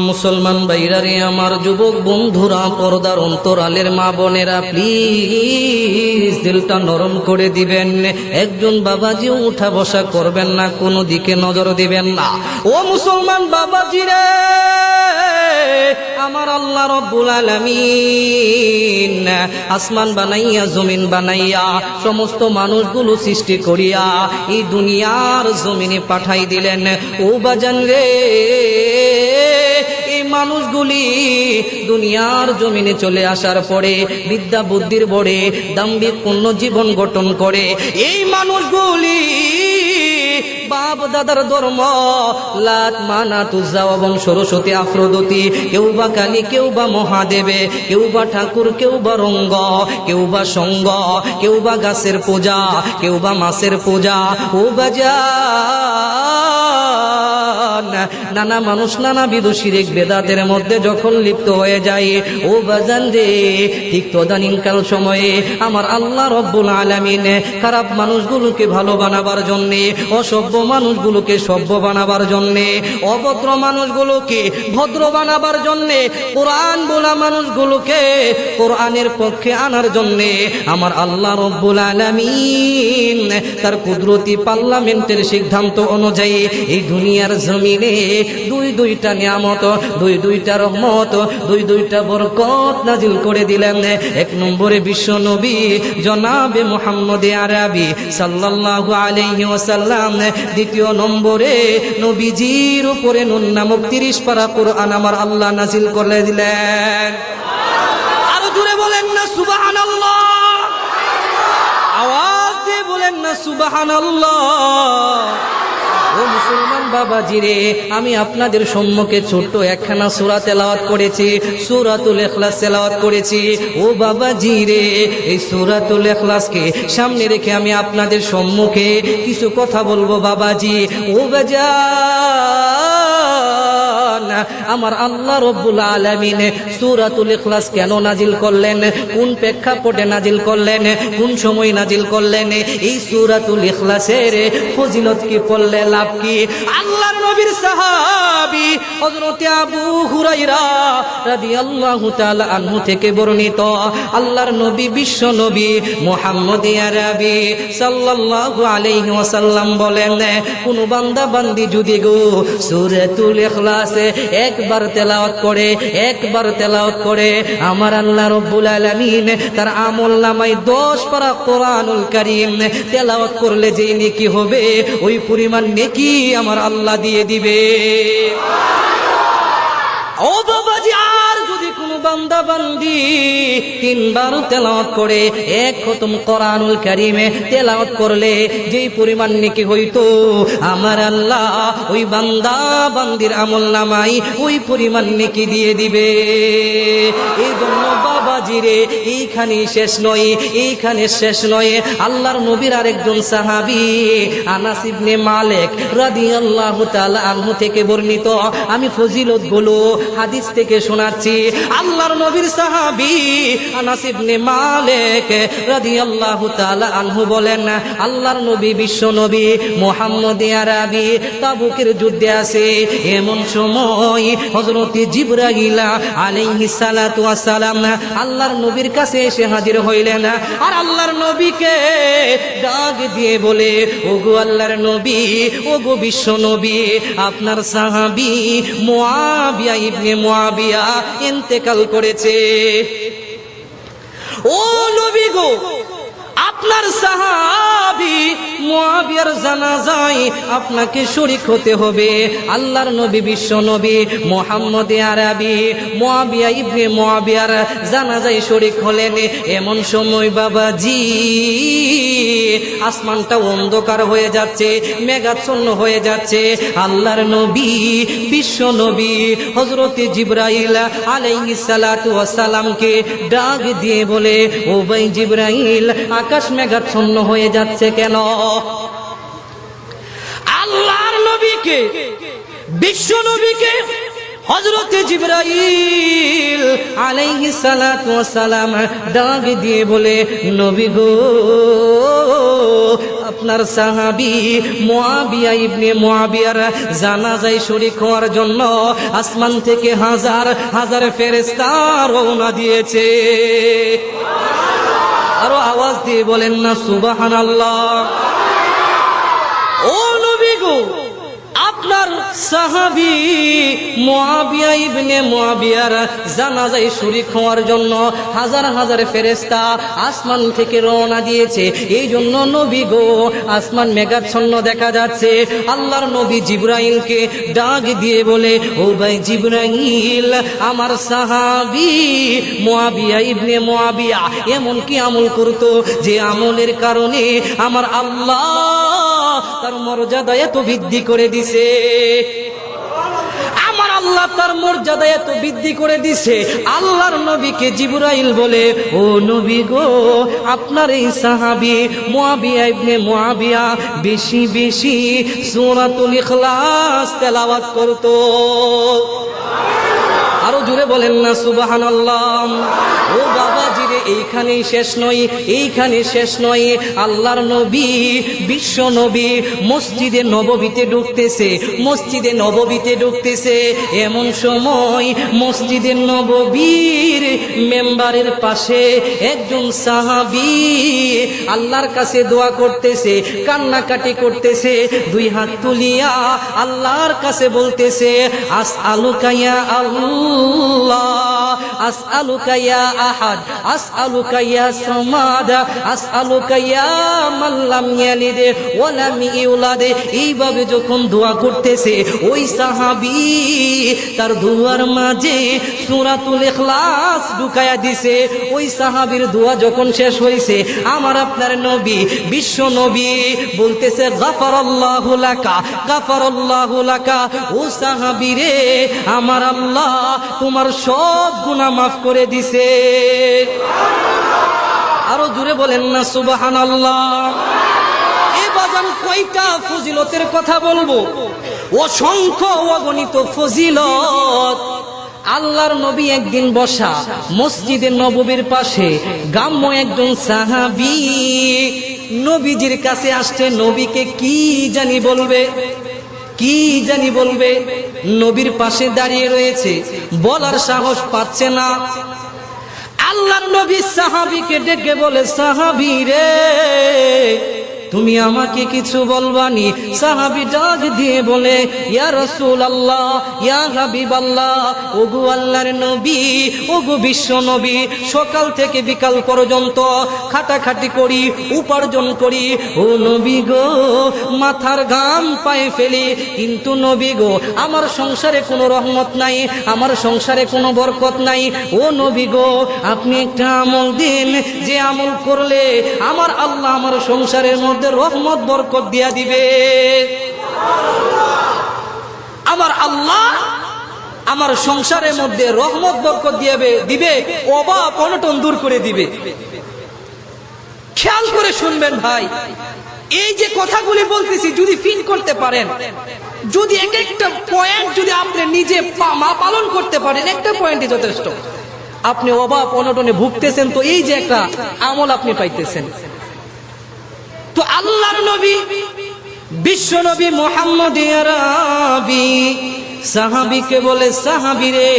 মুসলমান ভাইরারে আমার, যুবক বন্ধুরা, পর্দার অন্তরালের মা বোনেরা, প্লিজ দিলটা নরম করে দিবেন। একজন বাবাজি উঠা বসা করবেন না, কোনো দিকে নজর দিবেন না। ও মুসলমান বাবাজি রে, আমার আল্লাহ রব্বুল আলামিন আসমান বানাইয়া জমিন বানাইয়া সমস্ত মানুষগুলো সৃষ্টি করিয়া এই দুনিয়ার জমিনে পাঠাই দিলেন। ও বাজান রে, মানুষগুলি দুনিয়ার জমিনে চলে আসার পরে বিদ্যা বুদ্ধির বড়ে দাম্ভিক পূর্ণ জীবন গঠন করে। এই মানুষগুলি বাপ দাদার ধর্ম লাত মানাত উজ্জা এবং সরস্বতী আফ্রোদতী, কেউ বা কালী, কেউ বা মহাদেবে, কেউ বা ঠাকুর, কেউ বা রঙ্গ, কেউ বা সঙ্গ, কেউ বা গাছের পূজা, কেউ বা মাছের পূজা। ও বাজা, নানা মানুষ নানাবিধ শিরক বেদাতের মধ্যে যখন লিপ্ত হয়ে যায়, ও বাজান রে, ঠিক তদানীনকাল সময়ে আমার আল্লাহ রব্বুল আলামিন খারাপ মানুষগুলোকে ভালো বানাবার জন্যে, অসভ্য মানুষগুলোকে সভ্য বানাবার জন্যে, অভদ্র মানুষগুলোকে ভদ্র বানাবার জন্যে, কোরআন বলা মানুষগুলোকে কোরআনের পক্ষে আনার জন্যে আমার আল্লাহ রব্বুল আলামিন তার কুদরতি পার্লামেন্টের সিদ্ধান্ত অনুযায়ী এই দুনিয়ার জমিনে দুইটা নিয়ামত, দুইটা রহমত, দুইটা বরকত নাজিল করে দিলেন। এক নম্বরে বিশ্ব নবী জনাবে মুহাম্মদ আরবি সাল্লাল্লাহু আলাইহি ওয়াসাল্লাম, দ্বিতীয় নম্বরে নবীজির উপরে নুন নামক 30 পারা কোরআন আমার আল্লাহ নাজিল করে দিলেন। আরো জোরে বলেন না সুবহানাল্লাহ, আওয়াজ দিয়ে বলেন না সুবহানাল্লাহ। ও মুসলমান বাবাজি রে, আমি আপনাদের সম্মুখে ছোট্ট একখানা সূরা তেলাওয়াত করেছি, সূরাতুল ইখলাস তেলাওয়াত করেছি। ও বাবাজি রে, এই সূরাতুল ইখলাসকে সামনে রেখে আমি আপনাদের সম্মুখে কিছু কথা বলবো বাবাজি। ও বাজান, আমার আল্লাহ রব্বুল আলামিন সূরাতুল ইখলাস কেন নাজিল করলেন, কোন প্রেক্ষাপটে নাজিল করলেন, কোন সময় নাজিল করলেন, এই সূরাতুল ইখলাসের ফজিলত কি, পড়লে লাভ কি? আল্লাহর নবীর সাহাবী হযরত আবু হুরায়রা রাদিয়াল্লাহু তাআলা আনহু থেকে বর্ণিত, আল্লাহর নবী বিশ্ব নবী মুহাম্মদ আরবি সাল্লাল্লাহু আলাইহি ওয়াসাল্লাম বলেন, কোন বান্দা বান্দি যদি গো সূরাতুল ইখলাস একবার তেলাওয়াত করে আমার আল্লাহ রব্বুল আলামিন তার আমলনামায় 10 পারা কোরআনুল কারীম তেলাওয়াত করলে যে নেকি হবে, ওই পরিমাণ নেকি আমার আল্লাহ দিয়ে দিবে। ও বাবাজি, আর যদি কোন বান্দা বান্দি 3 বার তেলাওয়াত করে, এক খতম কোরআনুল কারীমে তেলাওয়াত করলে যেই পরিমাণ নেকি হইতো, আমার আল্লাহ ওই বান্দা বান্দির আমলনামায় ওই পরিমাণ নেকি দিয়ে দিবে। এই জন্য বাবাজি রে, এইখানে শেষ নয়, আল্লাহর নবীর আরেকজন সাহাবী আনাস ইবনে মালিক রাদিয়াল্লাহু তাআলা আনহু থেকে বর্ণিত, আমি ফজিলত গুলো হাদিস থেকে শোনাচ্ছি। আল্লাহর নবীর সাহাবী আনাস ইবনে মালিক রাদিয়াল্লাহু তাআলা আনহু বলেন, আল্লাহর নবী বিশ্ব নবী মুহাম্মদ আরবি তাবুকের যুদ্ধে আছে, এমন সময় হযরত জিবরাইল আলাইহিস সালাতু ওয়াস সালাম আল্লাহর নবীর কাছে এসে হাজির হইলেন, আর আল্লাহর নবীকে ডাক দিয়ে বলে, ওগো আল্লাহর নবী, ওগো বিশ্ব নবী, আপনার সাহাবী মুআবিয়া ইবনে মুআবিয়া ইন্তেকাল করেছে। ও নবী গো, আপনার সাহাবী মুআবিয়ার জানাজায় আপনাকে শরীক হতে হবে। আল্লাহর নবী বিশ্ব নবী মুহাম্মদ আরবি মুআবিয়া ইবনে মুআবিয়ার জানাজায় শরীক হলেন। এমন সময় বাবাজি আসমানটা অন্ধকার হয়ে যাচ্ছে, মেঘাচ্ছন্ন হয়ে যাচ্ছে। আল্লাহর নবী বিশ্ব নবী হযরত জিবরাইল আলাইহিস সালাতু ওয়াস সালামকে ডাক দিয়ে বলে, ও ভাই জিবরাইল, আকাশ মেঘাচ্ছন্ন হয়ে যাচ্ছে কেন? আল্লাহর নবীকে বিশ্ব নবীকে হযরত জিবরাইল আলাইহিস সালাতু ওয়াস সালাম ডাক দিয়ে বলে, নবী গো, আপনার সাহাবী মুআবিয়া ইবনে মুআবিয়ার জানাজায় শরীক হওয়ার জন্য আসমান থেকে হাজার হাজার ফেরেশতা রওনা দিয়েছে। আরো আওয়াজ দিয়ে বলেন না সুবহানাল্লাহ। ও নবী গো, আপনার সাহাবী মুআবিয়া ইবনে মুআবিয়ার জানাজায় শরীক হওয়ার জন্য হাজার হাজার ফেরেশতা আসমান থেকে রওনা দিয়েছে। এই জন্য নবী গো, আসমান মেঘাচ্ছন্ন দেখা যাচ্ছে। আল্লাহর নবী জিবরাইলকে ডাক দিয়ে বলে, ও ভাই জিবরাইল, আমার সাহাবী মুআবিয়া ইবনে মুআবিয়া এমন কি আমল করতো যে আমলের কারণে আমার আল্লাহ তার মর্যাদা এত বৃদ্ধি করে দিছে। আমার আল্লাহ তার মর্যাদা এত বৃদ্ধি করে দিছে। আল্লাহর নবীকে জিবরাইল বলে, ও নবী গো, আপনার এই সাহাবী মুআবিয়া ইবনে মুআবিয়া বেশি বেশি সূরাতুল ইখলাস তেলাওয়াত করতো। আরো জোরে বলেন না সুবহানাল্লাহ। ও বাবাজি রে, এইখানেই শেষ নয়, এইখানে শেষ নয়। আল্লাহর নবী, বিশ্ব নবী মসজিদে নববীতে ঢুকতেছে, মসজিদে নববীতে ঢুকতেছে। এমন সময় মসজিদে নববীর মেম্বারের পাশে একজন সাহাবী আল্লাহর কাছে দোয়া করতেছে, কান্নাকাটি করতেছে, দুই হাত তুলিয়া আল্লাহর কাছে বলতেছে, আসআলুকা ইয়া আল্লাহ, আসআলুকা ইয়া আহাদ, আসআলুকা ইয়া সামাদ, আসআলুকা ইয়া মান লাম ইয়ালিদ ওয়া লাম ইউলাদ। এইভাবে যখন দোয়া করতেছে, ওই সাহাবী তার দোয়ার মাঝে সূরাতুল ইখলাস ঢুকায়া দিছে। ওই সাহাবীর দোয়া যখন শেষ হইছে, আমার আপনার নবী, বিশ্ব নবী বলতেছে, গাফারাল্লাহু লাকা, গাফারাল্লাহু লাকা। ও সাহাবী রে, আমার আল্লাহ তোমার সব গুনাহ মাফ করে দিছে। আরো জোরে বলেন না সুবহানাল্লাহ। এই বাজান কয়টা ফজিলতের কথা বলবো, অসংখ্য অগণিত ফজিলত। আল্লাহর নবী একদিন বসা মসজিদে নববীর পাশে, গ্রাম্য একজন সাহাবী নবীজির কাছে আসছে। নবীকে কি জানি বলবে, কি জানি বলবে। নবীর পাশে দাঁড়িয়ে রয়েছে, বলার সাহস পাচ্ছে না। আল্লাহর নবী সাহাবীকে ডেকে বলে, সাহাবী রে, তুমি আমাকে কিছু বলবানি? সাহাবী ডাক দিয়ে বলে, ইয়া রাসূলুল্লাহ, ইয়া হাবিবাল্লাহ, ওগো আল্লাহর নবী, ওগো বিশ্ব নবী, সকাল থেকে বিকাল পর্যন্ত খাটাখাটি করি, উপার্জন করি। ও নবী গো, মাথার ঘাম পায়ে ফেলি, কিন্তু নবী গো, আমার সংসারে কোনো রহমত নাই, আমার সংসারে কোনো বরকত নাই। ও নবী গো, আপনি একটা আমল দিন, যে আমল করলে আমার আল্লাহ আমার সংসারের মধ্যে রহমত বরকত দিয়া দিবে। আমার আল্লাহ আমার সংসারের মধ্যে রহমত বরকত দিবে, অভাব অনটন দূর করে দিবে। খেয়াল করে শুনবেন ভাই, এই যে কথাগুলি বলতেছি, যদি ফিল করতে পারেন, যদি এক একটা পয়েন্ট যদি আপনি নিজে পালন করতে পারেন, একটা পয়েন্টই যথেষ্ট। আপনি অভাব অনটনে ভুগতেছেন, তো এই যে একটা আমল আপনি পাইতেছেন। তো আল্লাহর নবী, বিশ্ব নবী মুহাম্মদ আরবি সাহাবীকে বলে, সাহাবী রে,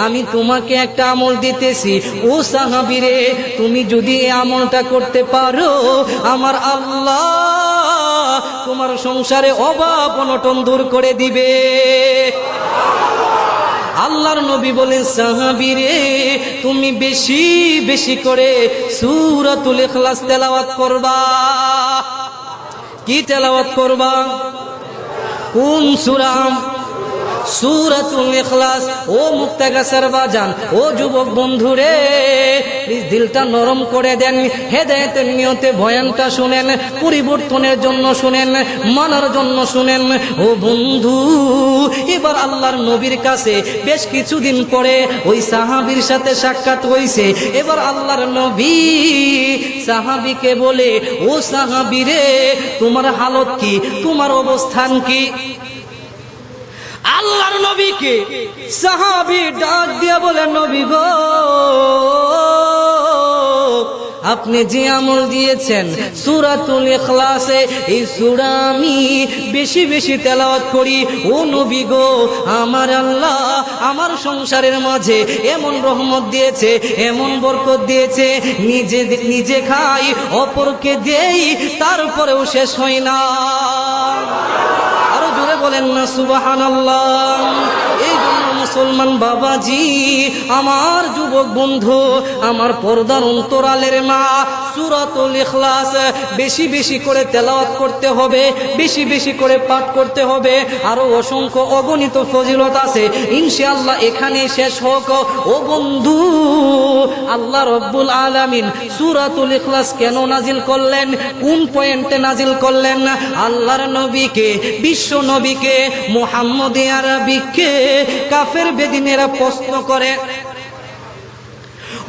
আমি তোমাকে একটা আমল দিতেছি। ও সাহাবী রে, তুমি যদি এই আমলটা করতে পারো, আমার আল্লাহ তোমার সংসারে অভাব অনটন দূর করে দিবে। আল্লাহর নবী বলেন, সাহাবী রে, তুমি বেশি বেশি করে সূরাতুল ইখলাস তেলাওয়াত করবা। কি তেলাওয়াত করবা? কোন সূরা? সূরাতুল ইখলাস। ও মুক্তাগাছার বাজান, ও যুবক বন্ধুরে, প্লিজ দিলটা নরম করে দেন, হেদায়েতের নিয়তে বয়ানটা শুনেন, পরিবর্তনের জন্য শুনেন, মানার জন্য শুনেন। ও বন্ধু, এবার আল্লাহর নবীর কাছে বেশ কিছুদিন পরে ওই সাহাবীর সাথে সাক্ষাৎ হইছে। এবার আল্লাহর নবী সাহাবীকে বলে, ও সাহাবী রে, তোমার হালত কি, তোমার অবস্থান কি? আল্লাহর নবীকে সাহাবী ডাক দিয়ে বলে, নবী গো, আপনি যে আমল দিয়েছেন সূরাতুল ইখলাসে, এই সূরা আমি বেশি বেশি তেলাওয়াত করি। ও নবী গো, আমার আল্লাহ আমার সংসারের মাঝে এমন রহমত দিয়েছে, এমন বরকত দিয়েছে, নিজে খাই, অপরকে দেই, তারপরেও শেষ হয় না। আরো জোরে বলেন না সুবহানাল্লাহ। এই জন্য মুসলমান বাবাজি, আমার যুবক বন্ধু, আমার পর্দার অন্তরালের মা, সূরাতুল ইখলাস বেশি বেশি করে তেলাওয়াত করতে হবে, বেশি বেশি করে পাঠ করতে হবে। আরো অসংখ্য অগণিত ফজিলত আছে, ইনশাআল্লাহ এখানে শেষ হোক। ও বন্ধু, আল্লাহ রব্বুল আলামিন সূরাতুল ইখলাস কেন নাজিল করলেন, কোন পয়েন্টে নাজিল করলেন? আল্লাহর নবীকে, বিশ্ব নবীকে, মুহাম্মদ আরবিকে কাফের বেদিনেরা প্রশ্ন করে,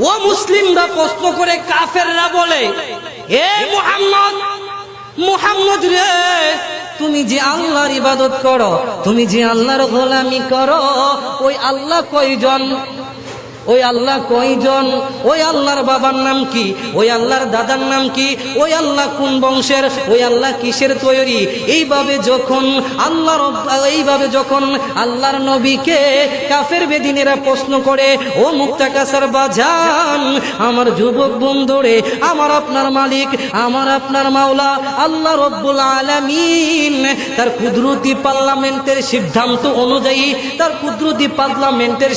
ও মুসলিমরা প্রশ্ন করে, কাফেররা বলে, এ মুহাম্মদ রে, তুমি যে আল্লাহর ইবাদত করো, তুমি যে আল্লাহর গোলামি করো, ওই আল্লাহ কয়জন? ওই আল্লাহ কয়জন? ওই আল্লাহর বাবার নাম কি? ওই আল্লাহর দাদার নাম কি? ওই আল্লাহ কোন বংশের? ওই আল্লাহ কিসের তৈরি? এইভাবে যখন আল্লাহর নবীকে কাফের বেদিনেরা প্রশ্ন করে, ও মুক্তাকাসার বাজান, আমার যুবক বন্ধুরে, আমার আপনার মালিক, আমার আপনার মাওলা আল্লাহ রব্বুল আলামিন তার কুদরতি পার্লামেন্টের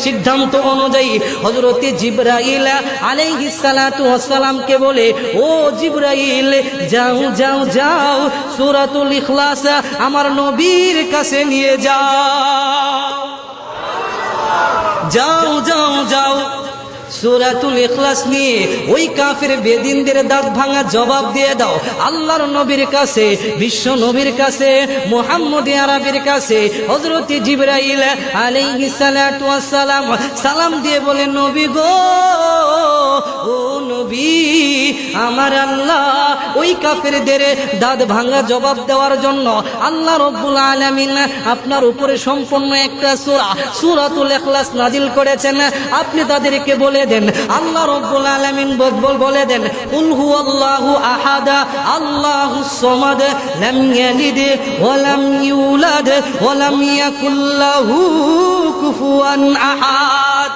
সিদ্ধান্ত অনুযায়ী হযরতে জিবরাইল আলাইহিস সালাতু ওয়াস সালামকে বলে, ও জিবরাইল, যাও সূরাতুল ইখলাস আমার নবীর কাছে নিয়ে যাও। সূরাতুল ইখলাস নিয়ে ওই কাফের বেদিনদের দাঁত ভাঙা জবাব দিয়ে দাও আল্লাহর নবীর কাছে, বিশ্ব নবীর কাছে, মুহাম্মদ আরবির কাছে। হযরত জিবরাইল আলাইহিস সালাতু ওয়াস সালাম সালাম দিয়ে বলে, নবী গো, ও নবী, আমার আল্লাহ ওই কাফেরদের দাঁত ভাঙা জবাব দেওয়ার জন্য আল্লাহ রব্বুল আলামিন আপনার উপরে সম্পূর্ণ একটা সূরাতুল ইখলাস নাজিল করেছেন। আপনি তাদেরকে বলে দেন, আল্লাহ রব্বুল আলামিন বলে দেন, কুল হুয়াল্লাহু আহাদ আল্লাহুস সামাদ লাম ইয়ালিদ ওয়া লাম ইউলাদ ওয়া লাম ইয়াকুল লাহু কুফুয়ান আহাদ।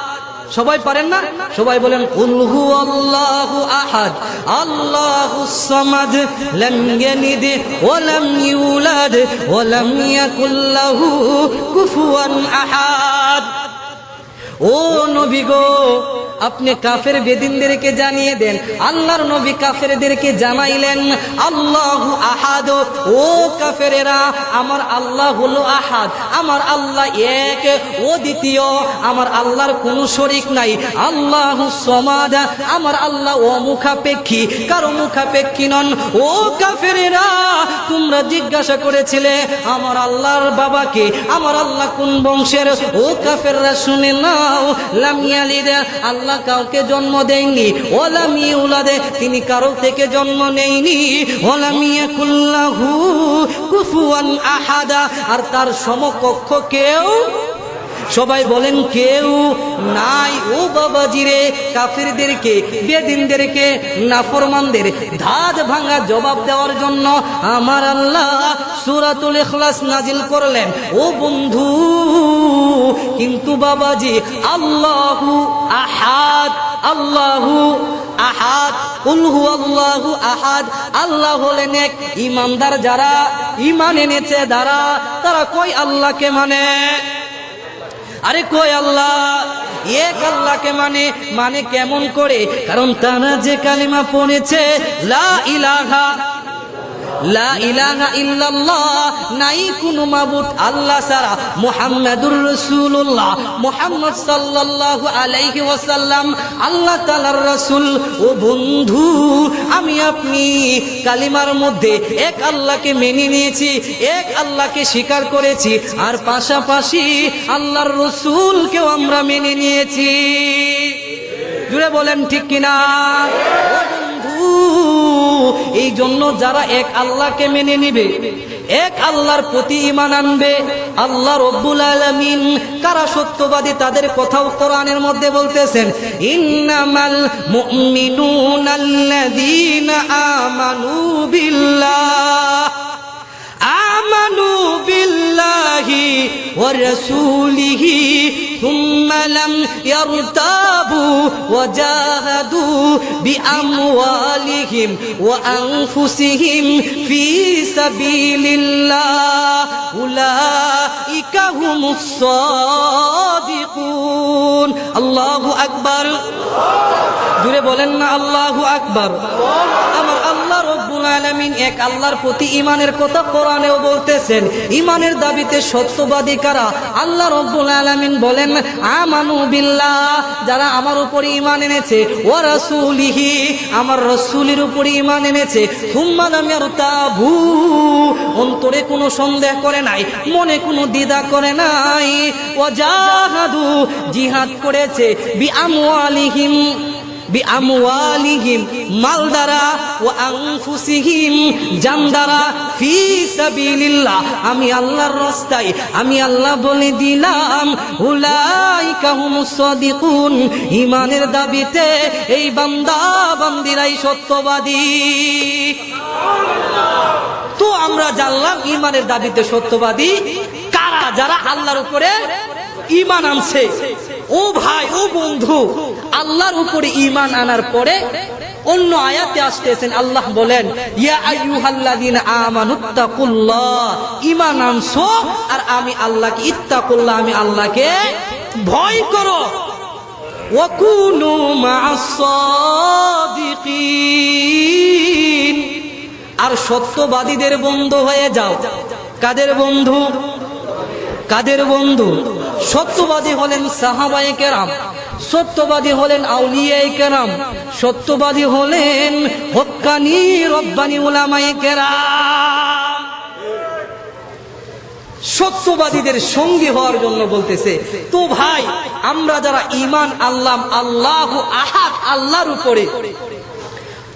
সবাই পারেন না? সবাই বলেন, কুল হুয়াল্লাহু আহাদ আল্লাহুস সামাদ লাম ইয়ালিদ ওয়া লাম ইউলাদ ওয়া লাম ইয়াকুল লাহু কুফুয়ান আহাদ। ও নবী গো, আপনি কাফের বেদিনদেরকে জানিয়ে দেন। আল্লাহর নবী কাফেরদেরকে জানাইলেন, আল্লাহু আহাদ, ও কাফেরেরা, আমার আল্লাহ হলো আহাদ, আমার আল্লাহ এক, ও দ্বিতীয়, আমার আল্লাহর কোনো শরীক নাই। আল্লাহু সামাদ, আমার আল্লাহ অমুখাপেক্ষী, কারো মুখাপেক্ষী নন। ও কাফেরেরা, তোমরা জিজ্ঞাসা করেছিলে আমার আল্লাহর বাবাকে, আমার আল্লাহ কোন বংশের? ও কাফেররা, শুনে নাও, লাম ইয়ালিদ, আল্লাহ কাউকে জন্ম দেয়নি, ওয়া লাম ইউলাদ, তিনি কারো থেকে জন্ম নেয়নি, ওয়া লাম ইয়াকুল লাহু কুফুয়ান আহাদ, আর তার সমকক্ষ কেউ, সবাই বলেন, কেউ নাই। ও বাবাজিরে, কাফেরদেরকে, বেদিনদেরকে, নাফরমানদের ধাত ভাঙা জবাব দেওয়ার জন্য আমার আল্লাহ সূরাতুল ইখলাস নাজিল করলেন। ও বন্ধু, কিন্তু বাবাজি, আল্লাহু আহাদ, আল্লাহু আহাদ, কুল হুয়াল্লাহু আহাদ, আল্লাহ হলেন এক। ঈমানদার যারা, ঈমান এনেছে যারা, তারা কই আল্লাহকে মানে? আরে কই আল্লাহ, এক আল্লাহকে মানে কেমন করে? কারণ তারা যে কালিমা পড়েছে, লা ইলাহা ইল্লাল্লাহ, নাই কোনো মাবুদ আল্লাহ ছাড়া, মুহাম্মাদুর রাসূলুল্লাহ, মুহাম্মদ সাল্লাল্লাহু আলাইহি ওয়াসাল্লাম আল্লাহ তাআলার রাসূল। ও বন্ধু, আমি আপনি কালিমার মধ্যে এক আল্লাহকে মেনে নিয়েছি, এক আল্লাহকে স্বীকার করেছি, আর পাশাপাশি আল্লাহর রাসূলকেও আমরা মেনে নিয়েছি। জুড়ে বলেন ঠিক কিনা? এই জন্য যারা এক আল্লাহকে মেনে নিবে, এক আল্লাহর প্রতি ঈমান আনবে, আল্লাহ রব্বুল আলামিন কারা সত্যবাদী তাদের কথাও কোরআনের মধ্যে বলতেছেন, ইন্নামাল মুমিনুনাল্লাযীনা আমানু বিল্লাহি ওয়া রাসূলিহি থুম্মা লাম ইয়ারতাবু ওয়া জাহাদু বিআমওয়ালিহিম ওয়া আনফুসিহিম ফি সাবিলিল্লাহ উলাইকা হুমুস সাদিকুন। আল্লাহু আকবার। জুড়ে বলেন না আল্লাহু আকবার। আমার আল্লাহ রব্বুল আলামিন এক আল্লাহর প্রতি ঈমানের কথা কোরআনেও বলতেছেন। ঈমানের দাবিতে সত্যবাদী কারা? আল্লাহ রব্বুল আলামিন বলেন, আমানু বিল্লাহ, যারা আমার উপরে ঈমান এনেছে, ওয়া রাসূলিহি, আমার রাসূলের উপরে ঈমান এনেছে, সুম্মা লাম ইয়ারতাবু, অন্তরে কোনো সন্দেহ করে নাই, মনে কোনো দ্বিধা করে নাই, ওয়া জাহাদু, জিহাদ করেছে, বিআমওয়ালিহিম, মাল দ্বারা, ওয়া আনফুসিহিম, জান দ্বারা, ফি সাবিলিল্লাহ, আমি আল্লাহর রাস্তায়, আমি আল্লাহ বলে দিলাম, উলাইকা হুমুস সাদিকুন, ঈমানের দাবিতে এই বান্দা বান্দিরাই সত্যবাদী। তো আমরা জানলাম ঈমানের দাবিতে সত্যবাদী কারা? যারা আল্লাহর উপরে ঈমান আনছে। ও ভাই, ও বন্ধু, আল্লাহর উপরে ঈমান আনার পরে অন্য আয়াতে আসতেছেন, আল্লাহ বলেন, ইয়া আইয়ুহাল্লাযীনা আমানুত্তাকুল্লাহ, ঈমান আনছো আর আমি আল্লাহকে, ইত্তাকুল্লাহ, আমি আল্লাহকে ভয় করো, ওয়া কুনু মা'আস সাদিকিন, আর সত্যবাদীদের বন্ধু হয়ে যাও। কাদের বন্ধু? কাদের বন্ধু? সত্যবাদী হলেন সাহাবায়ে কেরাম, সত্যবাদী হলেন আউলিয়ায়ে কেরাম, সত্যবাদী হলেন হক্কানি রব্বানি উলামায়ে কেরাম। সত্যবাদীদের সঙ্গী হওয়ার জন্য বলতেছে। তো ভাই, আমরা যারা ঈমান আনলাম আল্লাহু আহাদ, আল্লাহর উপরে,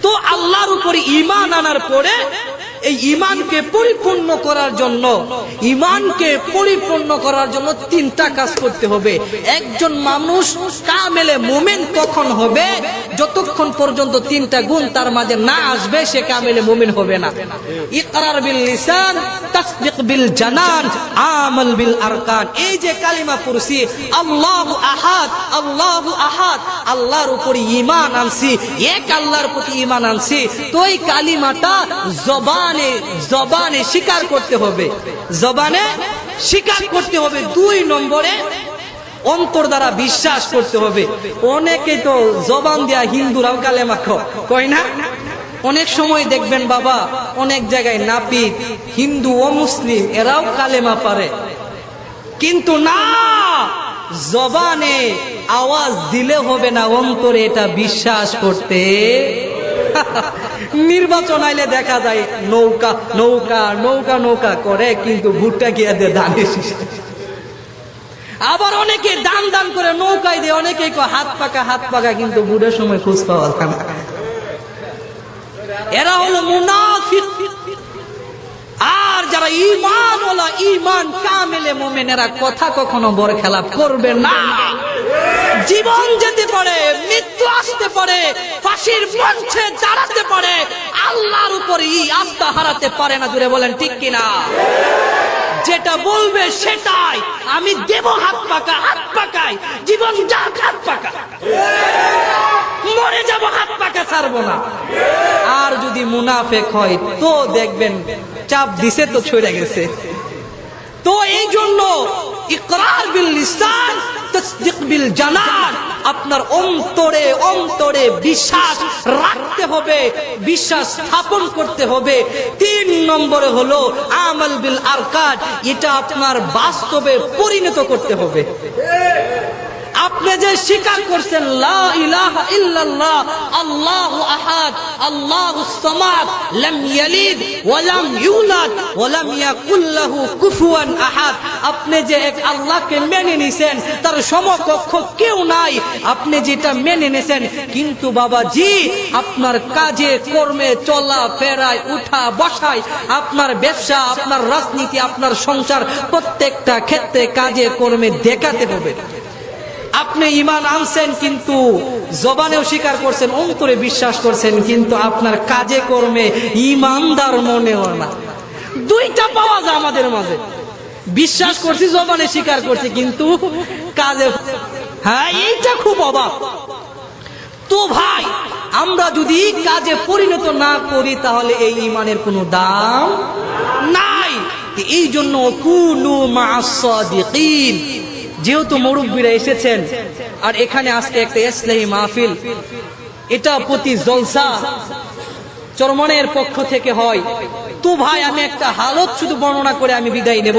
তো আল্লাহর উপরে ঈমান আনার পরে এই ঈমানকে পরিপূর্ণ করার জন্য, ঈমানকে পরিপূর্ণ করার জন্য তিনটা কাজ করতে হবে। একজন মানুষ কামেলে মুমিন তখন হবে যতক্ষণ পর্যন্ত তিনটা গুণ তার মাঝে না আসবে, সে কামেলে মুমিন হবে না। ইকরার বিল লিসান, তাসদীক বিল জানান, আমাল বিল আরকান। এই যে কালিমা পড়ছি, আল্লাহু আহাদ, আল্লাহু আহাদ, আল্লাহর উপরে ঈমান আনছি, এক আল্লাহর প্রতি ঈমান আনছি, তো এই কালিমাটা জবানে স্বীকার করতে হবে, জবানে স্বীকার করতে হবে। 2 নম্বরে অন্তর দ্বারা বিশ্বাস করতে হবে। অনেকে তো জবান দিয়া হিন্দুরাও কালেমা কয় না? অনেক সময় দেখবেন বাবা, অনেক জায়গায় নাপিত, হিন্দু ও মুসলিম এরাও কালেমা পারে, কিন্তু না, জবানে আওয়াজ দিলে হবে না, অন্তরে এটা বিশ্বাস করতে। নির্বাচন আইলে দেখা যায় নৌকা নৌকা নৌকা নৌকা করে, কিন্তু ভুট্টা গিয়ে দেয় ধানে শীষ। আবার অনেকে দান দান করে নৌকায় দেয়, অনেকে হাত পাকা, কিন্তু বুড়ের সময় খোঁজ পাওয়া যায় না। এরা হলো মুনাফিক। আর যারা ঈমানওয়ালা, ঈমান কামেলে মুমিন, এরা কথা কখনো বরখেলাপ করবে না। জীবন যেতে পারে, মৃত্যু আসতে পারে, ফাঁসির মঞ্চে দাঁড়াতে পারে, আল্লাহর উপরে আস্থা হারাতে পারে না। জুড়ে বলেন ঠিক কিনা? যেটা বলবে সেটাই, আমি দেব হাত পাকাই, জীবন যাক হাত পাকা, মরে যাব হাত পাকা, ছাড়বো না। আর যদি মুনাফিক হয় তো দেখবেন চাপ দিছে তো ছড়ে গেছে। তো এই জন্য ইকরার বিল লিসান, তাসদীক বিল জানান, আপনার অন্তরে অন্তরে বিশ্বাস রাখতে হবে, বিশ্বাস স্থাপন করতে হবে। 3 নম্বরে হলো আমাল বিল আরকান, এটা আপনার বাস্তবে পরিণত করতে হবে। আপনার আপনি যে স্বীকার করছেন লা ইলাহা ইল্লাল্লাহ আল্লাহু আহাদ আল্লাহুস সামাদ লাম ইয়ালিদ ওয়া লাম ইউলাদ ওয়া লাম ইয়াকুল লাহু কুফুয়ান আহাদ, আপনি যে এক আল্লাহকে মেনে নিছেন, তার সমকক্ষ কেউ নাই, আপনি যেটা মেনে নিছেন, কিন্তু বাবাজি আপনার কাজে কর্মে চলা ফেরায় উঠা বসায়, আপনার ব্যবসা, আপনার রাজনীতি, আপনার সংসার, প্রত্যেকটা ক্ষেত্রে কাজে কর্মে দেখাতে হবে আপনি ঈমান আনছেন, কিন্তু জবানেও স্বীকার করছেন, অন্তরে বিশ্বাস করছেন, কিন্তু আপনার কাজে কর্মে ঈমানদার মনেও না। দুইটা পাওয়া যায় আমাদের মাঝে, বিশ্বাস করছি, জবানে স্বীকার করছি, কিন্তু কাজে, হ্যাঁ এইটা খুব অভাব। তো ভাই আমরা যদি কাজে পরিণত না করি তাহলে এই ঈমানের কোনো দাম নাই। এই জন্য কুনু মা'আস সাদিকিন, যেহেতু মুরব্বীরা এসেছেন আর এখানে আজকে একটা ইসলাহি মাহফিল, এটা প্রতি জলসা চরমনের পক্ষ থেকে হয়। তো ভাই আমি একটা হালত শুধু বর্ণনা করে আমি বিদায় নেব,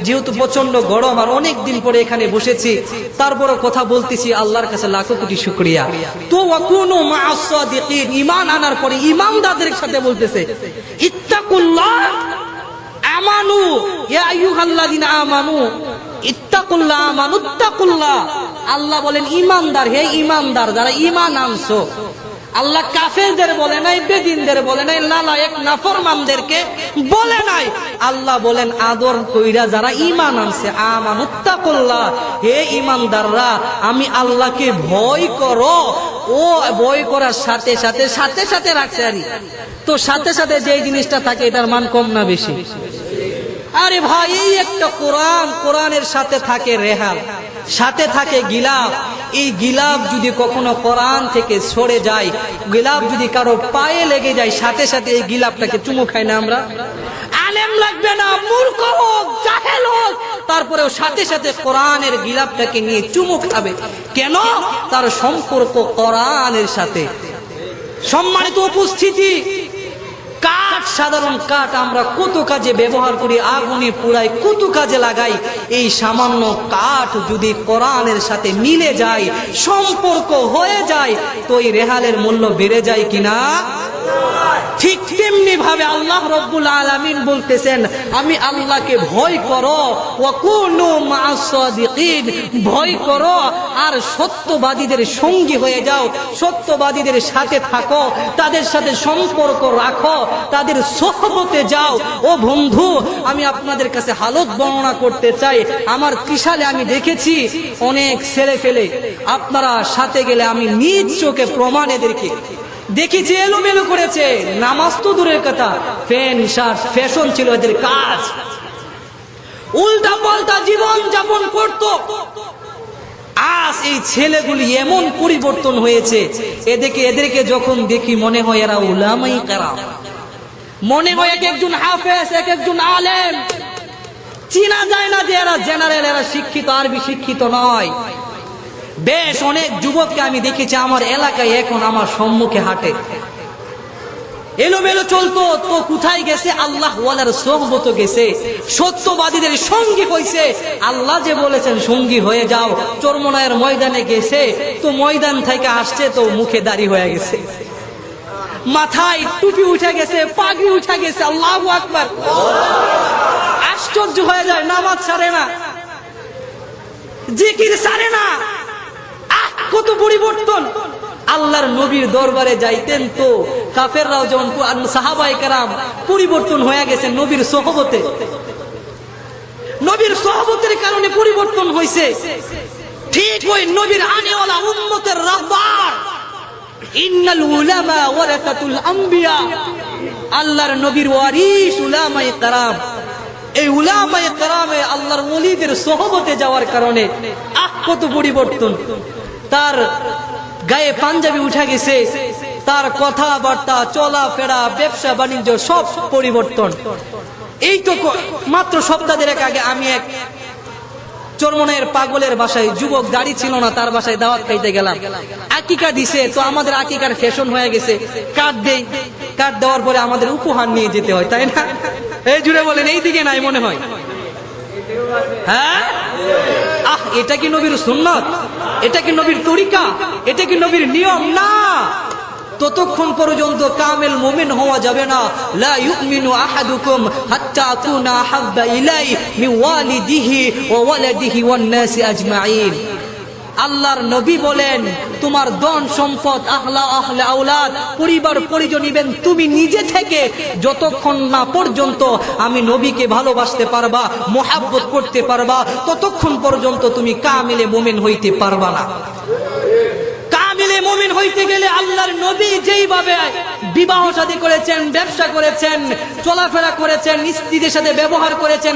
যেহেতু প্রচন্ড গরম আর অনেক দিন পরে এখানে বসেছি, তারপরও কথা বলতেছি, আল্লাহর কাছে লাখো কোটি শুকরিয়া। তো ওয়াকুনু মা'আস সাদিকিন, ঈমান আনার পরে ঈমানদারদের সাথে বলতেছে ইত্তাকুল্লাহ আমানু ইয়া আইয়ুহাল্লাযিনা আমানু ইত্তাকুল্লাহ আমানুত্তাকুল্লাহ। আল্লাহ বলেন ঈমানদার, হে ঈমানদার যারা ঈমান আনছো। আল্লাহ কাফেরদের বলে নাই, বেদিনদের বলে নাই, নালায়েক নাফরমানদেরকে বলে নাই। আল্লাহ বলেন আদর কইরা যারা ঈমান আনছে, আমানুত্তাকুল্লাহ, হে ঈমানদাররা আমি আল্লাহকে ভয় করো। ও ভয় করার সাথে সাথে সাথে সাথে রাখছে আরি, তো সাথে সাথে যে জিনিসটা থাকে এটার মান কম না বেশি? আরে ভাই এই একটা কোরআন, কোরআনের সাথে থাকে রেহাল, সাথে থাকে গিলাফ। এই গিলাফ যদি কখনো কোরআন থেকে সরে যায়, গিলাফ যদি কারো পায়ে লেগে যায়, সাথে সাথে এই গিলাফটাকে চুমু খাই না আমরা? আলেম লাগবে না, মূর্খ হোক, জাহেল হোক, তারপরেও সাথে সাথে কোরআনের গিলাফটাকে নিয়ে চুমু খাবে। কেন? তার সম্পর্ক কোরআনের সাথে। সম্মানিত উপস্থিতি, কাঠ, সাধারণ কাঠ আমরা কত কাজে ব্যবহার করি, আগুনে পুড়াই, কত কাজে লাগাই। এই সামান্য কাঠ যদি কোরআনের সাথে মিলে যায়, সম্পর্ক হয়ে যায়, তো এই রেহালের মূল্য বেড়ে যায় কিনা? ঠিক তেমনি ভাবে আল্লাহ রব্বুল আলামিন বলতেছেন আমি আল্লাহকে ভয় করো, ওয়াকুনু মা'আস সাদিকিন, ভয় করো আর সত্যবাদীদের সঙ্গী হয়ে যাও, সত্যবাদীদের সাথে থাকো, তাদের সাথে সম্পর্ক রাখো, তাদের সোহবতে যাও। ও বন্ধু, আমি আপনাদের কাছে হালত বর্ণনা করতে চাই। আমার ত্রিশালে আমি দেখেছি অনেক ছেলে ফেলে, আপনারা সাথে গেলে আমি নিজ চোখে প্রমাণ এদেরকে দেখেছি এলোমেলো করেছে। নামাজ তো দূরের কথা, ফ্যান শার্ট ফ্যাশন ছিল এদের কাজ, উল্টা পাল্টা জীবন যাপন করত। আজ এই ছেলেগুলি এমন পরিবর্তন হয়েছে, এদেরকে যখন দেখি মনে হয় এরা উলামায়ে কেরাম, মনে হয় এক একজন হাফেজ, এক একজন আলেম। চিনা যায় না যে এরা জেনারেল, এরা শিক্ষিত, আরবি শিক্ষিত নয়। বেশ অনেক যুবককে আমি দেখেছি আমার এলাকায় এখন আমার সম্মুখে হাঁটে, এলোমেলো চলতো, তো কোথায় গেছে? আল্লাহ ওয়ালার সোহবত গেছে, সত্যবাদীদের সঙ্গী হয়েছে। আল্লাহ যে বলেছেন সঙ্গী হয়ে যাও, চরমনায়ের ময়দানে গেছে, তো ময়দান থেকে আসছে তো মুখে দাড়ি হয়ে গেছে, মাথায় টুপি উঠে গেছে, পাগড়ি উঠে গেছে। আল্লাহু আকবার, আশ্চর্য হয়ে যায়। নামাজ ছাড়ে না, জিকির ছাড়ে না, কত পরিবর্তন। আল্লাহর নবীর দরবারে যাইতেন তো কাফেররাও যেমন সাহাবায়ে কেরাম পরিবর্তন হয়ে গেছে নবীর সোহবতে, নবীর সোহবতের কারণে পরিবর্তন হয়েছে। ঠিক ওই নবীর আনেওয়ালা উম্মতের রাহবার, ইন্নাল উলামা ওয়ারাসাতুল আম্বিয়া, আল্লাহর নবীর ওয়ারিস উলামায়ে কেরাম। এই উলামায়ে কেরামে আল্লাহর ওলিদের সোহবতে যাওয়ার কারণে কত পরিবর্তন। তার গায়ে পাঞ্জাবি উঠে গেছে, তার কথাবার্তা, চলাফেরা, ব্যবসা বাণিজ্য সব পরিবর্তন। এই তো মাত্র সপ্তাহের আগে আমি এক চরমনায়ের পাগলের বাসায়, যুবক দাড়ি ছিল না, তার বাসায় দাওয়াত খাইতে গেলাম। আকিকা দিছে, তো আমাদের আকিকার ফ্যাশন হয়ে গেছে, কার্ড দেই, কার্ড দেওয়ার পরে আমাদের উপহার নিয়ে যেতে হয়, তাই না? এই জুড়ে বলেন, এই দিকে নাই মনে হয়? হ্যাঁ, এটা কি নবীর সুন্নাত? এটা কি নবীর তরিকা? এটা কি নবীর নিয়ম? না। ততক্ষণ পর্যন্ত কামেল মুমিন হওয়া যাবে না। লা ইউমিনু আহাদুকুম হাত্তা আকুনা আহাব্বা ইলাই মিন ওয়ালিদিহি ওয়া ওয়ালাদিহি ওয়ান নাসি আজমাইন। আল্লাহর নবী বলেন, তোমার ধন সম্পদ, আহলে আওলাদ, পরিবার পরিজন ইবেন তুমি নিজে থেকে যতক্ষণ না পর্যন্ত আমি নবীকে ভালোবাসতে পারবা, মোহাব্বত করতে পারবা, ততক্ষণ পর্যন্ত তুমি কামিলে মুমিন হইতে পারবা না। কামিলে মুমিন হইতে গেলে আল্লাহর নবী যেইভাবে বিবাহ শাদী করেছেন, ব্যবসা করেছেন, চলাফেরা করেছেন, স্ত্রীদের সাথে ব্যবহার করেছেন,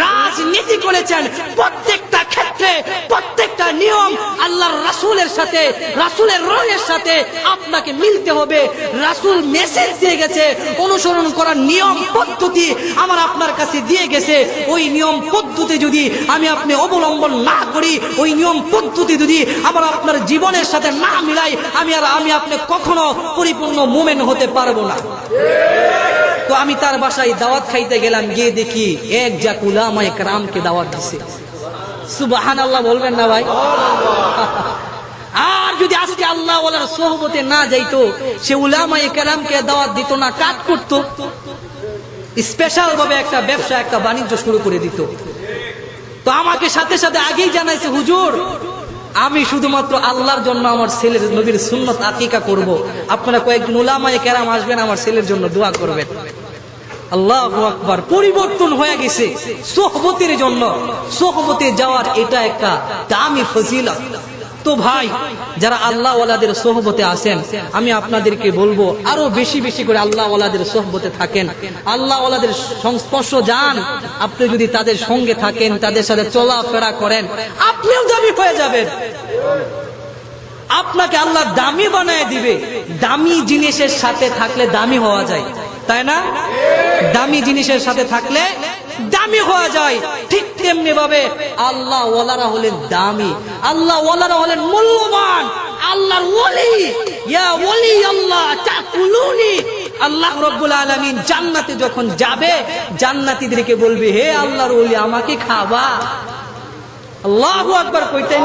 রাজনীতি করেছেন, প্রত্যেকটা ক্ষেত্রে প্রত্যেকটা নিয়ম আল্লাহর রাসূলের সাথে, রাসূলের রঙের সাথে আপনাকে মিলতে হবে। রাসূল মেসেজ দিয়ে গেছে, অনুসরণ করার নিয়ম পদ্ধতি আমার আপনার কাছে দিয়ে গেছে। ওই নিয়ম পদ্ধতি যদি আমি আপনি অবলম্বন না করি, ওই নিয়ম পদ্ধতি যদি আমার আপনার জীবনের সাথে না মিলাই, আমি আপনি কখনো পরিপূর্ণ মুমিন হতে পারবো না। তো আমি তার বাসায় দাওয়াত খাইতে গেলাম, গিয়ে দেখি এক জাক উলামায়ে কেরামকে দাওয়াত দিছে। সুবহানাল্লাহ বলবেন না ভাই? আর যদি আজকে আল্লাহ ওয়ালার সোহবতে না যাইতো, সে উলামায়ে কেরামকে দাওয়াত দিত না, কাট করতো, স্পেশাল ভাবে একটা ব্যবসা, একটা বাণিজ্য শুরু করে দিত। তো আমাকে সাথে সাথে আগেই জানাইছে, হুজুর আমি শুধুমাত্র আল্লাহর জন্য আমার ছেলের নবীর সুন্নত আকিকা করব, আপনারা কয়েকজন উলামায়ে কেরাম আসবেন, আমার ছেলের জন্য দোয়া করবেন। আল্লাহু আকবার। পরিবর্তন হয়ে গেছে সোহবতের জন্য। সোহবতে যাওয়ার এটা একটা দামি ফজিলত। তো ভাই, যারা আল্লাহ ওয়ালাদের সোহবতে আছেন, আমি আপনাদেরকে বলবো আরো বেশি বেশি করে আল্লাহ ওয়ালাদের সোহবতে থাকেন, আল্লাহ ওয়ালাদের সংস্পর্শ যান। আপনি যদি তাদের সঙ্গে থাকেন, তাদের সাথে চলাফেরা করেন, আপনিও দামি হয়ে যাবেন। আপনাকে আল্লাহ দামি বানায় দিবে। দামি জিনিসের সাথে থাকলে দামি হওয়া যায়, তাই না? দামি জিনিসের সাথে থাকলে দামি হওয়া যায়। ঠিক তেমনি ভাবে আল্লাহ ওয়ালারা হলেন দামি, আল্লাহ ওয়ালারা হলেন মূল্যবান। আল্লাহর ওলি, ইয়া ওলি আল্লাহ তাকুলুনি। আল্লাহ রাব্বুল আলামিন জান্নাতে যখন যাবে, জান্নাতীদেরকে বলবে, হে আল্লাহর ওলি, আমাকে খাবা। আল্লাহু আকবার কইতেন।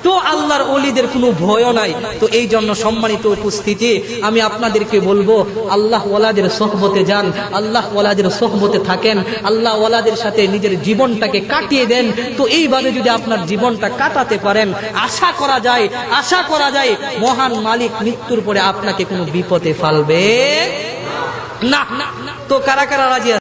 তো আল্লাহর ওলিদের কোনো ভয় নাই। তো এই জন্য সম্মানিত উপস্থিতি, আমি আপনাদেরকে বলবো আল্লাহ ওয়ালাদের সোহবতে যান, আল্লাহ ওয়ালাদের সোহবতে থাকেন, আল্লাহ ওয়ালাদের সাথে নিজের জীবনটাকে কাটিয়ে দেন। তো এইভাবে যদি আপনার জীবনটা কাটাতে পারেন, আশা করা যায় মহান মালিক মৃত্যুর পরে আপনাকে কোনো বিপদে ফেলবে না। তো কারা কারা রাজি?